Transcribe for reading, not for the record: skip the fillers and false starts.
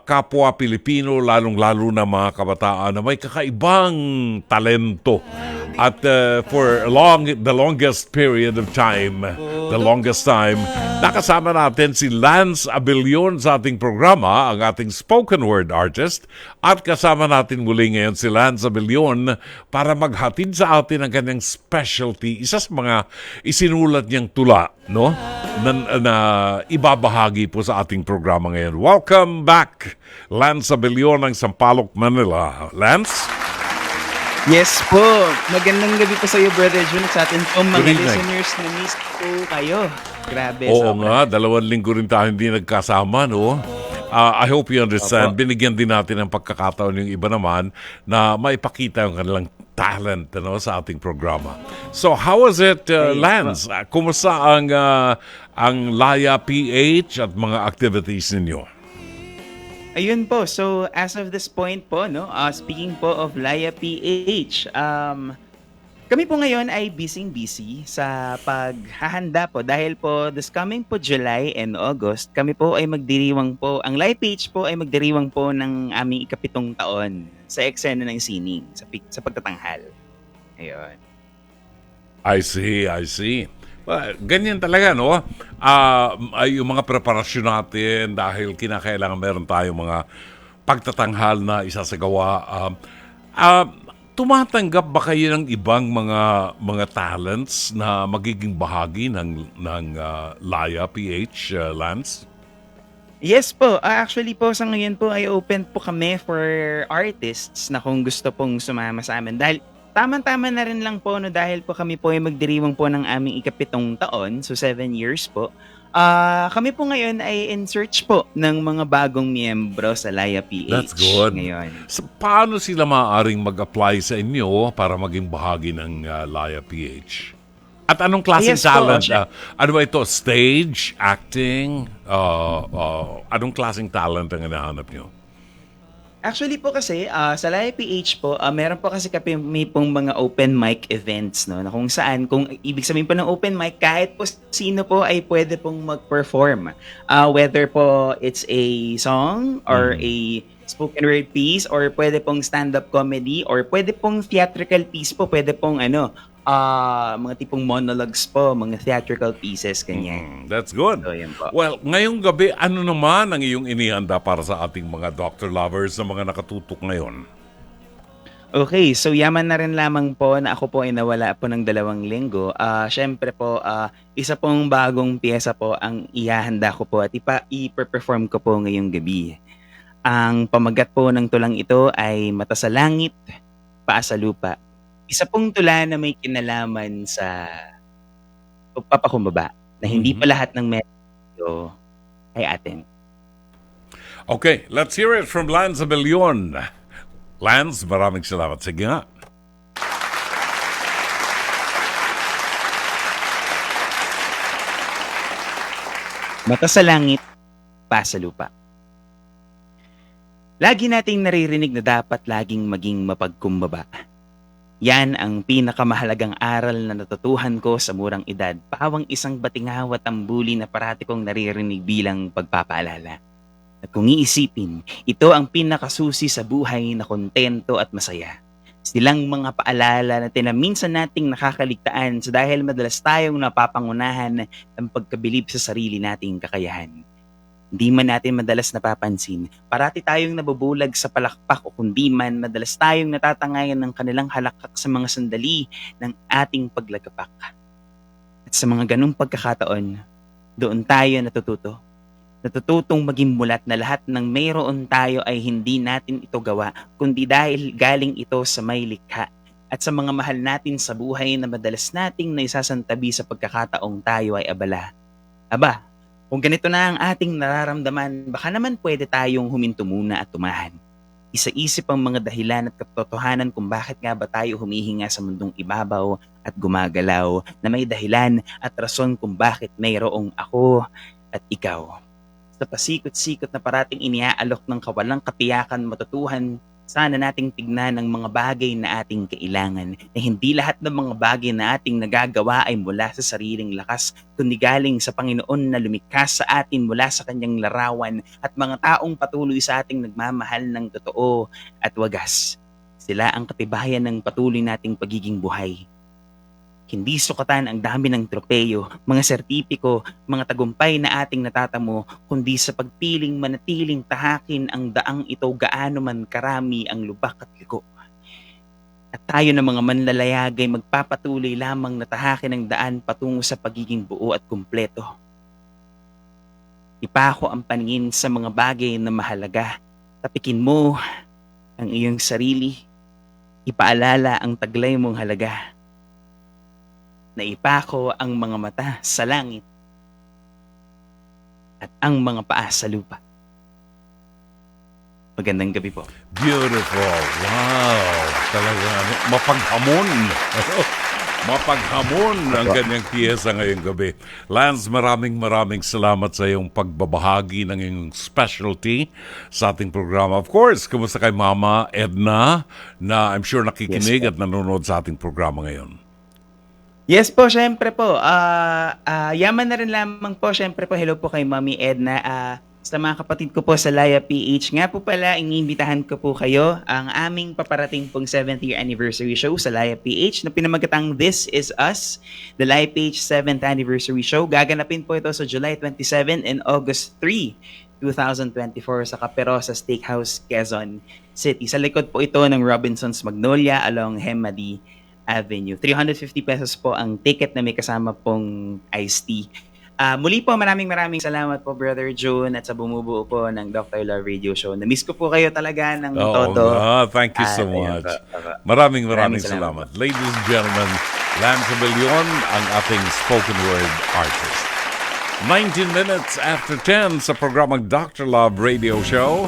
kapwa Pilipino, lalong-lalo na mga kabataan na may kakaibang talento. At for the longest period of time, nakasama natin si Lance Abellon sa ating programa, ang ating spoken word artist. At kasama natin muli ngayon si Lance Abellon para maghatid sa atin ang kanyang specialty, isa sa mga isinulat niyang tula, no? Na ibabahagi po sa ating programa ngayon. Welcome back, Lance Abellon ng Sampaloc, Manila. Lance? Yes po. Magandang gabi po sa iyo, Brother Jun, at sa atin po Good mga evening. listeners na miss po kayo. Grabe, Oo sobra. nga, 2 linggo rin tayo hindi nagkasama, no? I hope you understand. Opo. Binigyan din natin ng pagkakataon yung iba naman na maipakita yung kanilang talent, ano, sa ating programa. So, how was it, Ayun po. Lance? Kumusta ang Laya PH at mga activities ninyo? Ayun po. So, as of this point po, no, speaking po of Laya PH, kami po ngayon ay busy sa paghahanda po dahil po this coming po July and August, kami po ay magdiriwang po, ang Laya PH po ay magdiriwang po ng aming ika-7 taon sa eksena ng sining, sa pagtatanghal. Ayun. I see. Well, ganyan talaga, no? Ay yung mga preparasyon natin dahil kinakailangan meron tayong mga pagtatanghal na isasagawa. Uh, Tumatanggap ba kayo ng ibang mga talents na magiging bahagi ng Laya PH, Lance? Yes po. Actually po sa ngayon po ay open po kami for artists na kung gusto pong sumama sa amin. Dahil tama-tama na rin lang po no, dahil po kami po ay magdiriwang po ng aming ika-7 taon, so 7 years po. Kami po ngayon ay in search po ng mga bagong miyembro sa Laya That's PH good. ngayon. So, paano sila maaaring mag-apply sa inyo para maging bahagi ng Laya PH? At anong klaseng Yes po. talent? Ano ba ito? Stage? Acting? Anong klaseng talent ang hinahanap nyo? Actually po kasi, sa Laya PH po, meron po kasi kami pong mga open mic events, no, na kung saan, kung ibig sabihin po ng open mic, kahit po sino po ay pwede pong mag-perform. Whether po it's a song or a spoken word piece or pwede pong stand-up comedy or pwede pong theatrical piece po, pwede pong mga tipong monologues po, mga theatrical pieces, ganyan. That's good. So, yun po. Well, ngayong gabi, ano naman ang iyong inihanda para sa ating mga doctor lovers na mga nakatutok ngayon? Okay, so yaman na rin lamang po na ako po ay nawala po ng 2 linggo. Siyempre po, isa pong bagong piyesa po ang ihahanda ko po at i-perform ko po ngayong gabi. Ang pamagat po ng tulang ito ay Mata sa Langit, Paa sa Lupa. Isa pong tula na may kinalaman sa pagpapakumbaba na hindi pa lahat ng medyo ay atin. Okay, let's hear it from Lance Abellon. Lance, maraming salamat. Sige nga. Mata sa langit, paa sa lupa. Lagi nating naririnig na dapat laging maging mapagkumbaba. Yan ang pinakamahalagang aral na natutuhan ko sa murang edad, pawang isang batingaw at tambuli na parati kong naririnig bilang pagpapaalala. At kung iisipin, ito ang pinakasusi sa buhay na kontento at masaya. Silang mga paalala na minsan nating nakakaligtaan sa dahil madalas tayong napapangunahan ng pagkabilib sa sarili nating kakayahan. Hindi man natin madalas napapansin, parati tayong nabubulag sa palakpak o kundi man madalas tayong natatangayan ng kanilang halakhak sa mga sandali ng ating paglagapak. At sa mga ganung pagkakataon, doon tayo natututo. Natututong maging mulat na lahat ng mayroon tayo ay hindi natin ito gawa, kundi dahil galing ito sa may likha. At sa mga mahal natin sa buhay na madalas nating naisasantabi sa pagkakataong tayo ay abala. Aba, kung ganito na ang ating nararamdaman, baka naman pwede tayong huminto muna at tumahan. Isa-isip ang mga dahilan at katotohanan kung bakit nga ba tayo humihinga sa mundong ibabaw at gumagalaw na may dahilan at rason kung bakit mayroong ako at ikaw. Sa pasikot-sikot na parating iniaalok ng kawalang katiyakan matutuhan sana nating tignan ang mga bagay na ating kailangan, na hindi lahat ng mga bagay na ating nagagawa ay mula sa sariling lakas, kundi galing sa Panginoon na lumikha sa atin mula sa kanyang larawan at mga taong patuloy sa ating nagmamahal ng totoo at wagas. Sila ang katibayan ng patuloy nating pagiging buhay. Hindi sukatan ang dami ng tropeyo, mga sertipiko, mga tagumpay na ating natatamo, kundi sa pagpiling manatiling tahakin ang daang ito gaano man karami ang lubak at liko. At tayo na mga manlalayag ay magpapatuloy lamang na tahakin ang daan patungo sa pagiging buo at kumpleto. Ipako ang paningin sa mga bagay na mahalaga. Tapikin mo ang iyong sarili. Ipaalala ang taglay mong halaga. Naipako ang mga mata sa langit at ang mga paa sa lupa. Magandang gabi po. Beautiful. Wow. Talagang mapaghamon. Mapaghamon ang kanyang piyesa ngayong gabi. Lance, maraming salamat sa iyong pagbabahagi ng iyong specialty sa ating programa. Of course, kumusta kay Mama Edna na I'm sure nakikinig at nanonood sa ating programa ngayon? Yes po, syempre po. Yaman na rin lamang po, syempre po, hello po kay Mami Edna. Sa mga kapatid ko po sa Laya PH, nga po pala, iniimbitahan ko po kayo ang aming paparating pong 7th year anniversary show sa Laya PH na pinamagatang This Is Us, the Laya PH 7th anniversary show. Gaganapin po ito sa July 27 and August 3, 2024 sa Caperosa Steakhouse, Quezon City. Sa likod po ito ng Robinson's Magnolia along Hemadi Avenue. 350 pesos po ang ticket na may kasama pong iced tea. Muli po, maraming salamat po, Brother June, at sa bumubuo po ng Dr. Love Radio Show. Na-miss ko po kayo talaga ng todo. Thank you so much. Maraming salamat. Ladies and gentlemen, Lance Abellion, ang ating spoken word artist. 19 minutes after 10 sa programang Dr. Love Radio Show.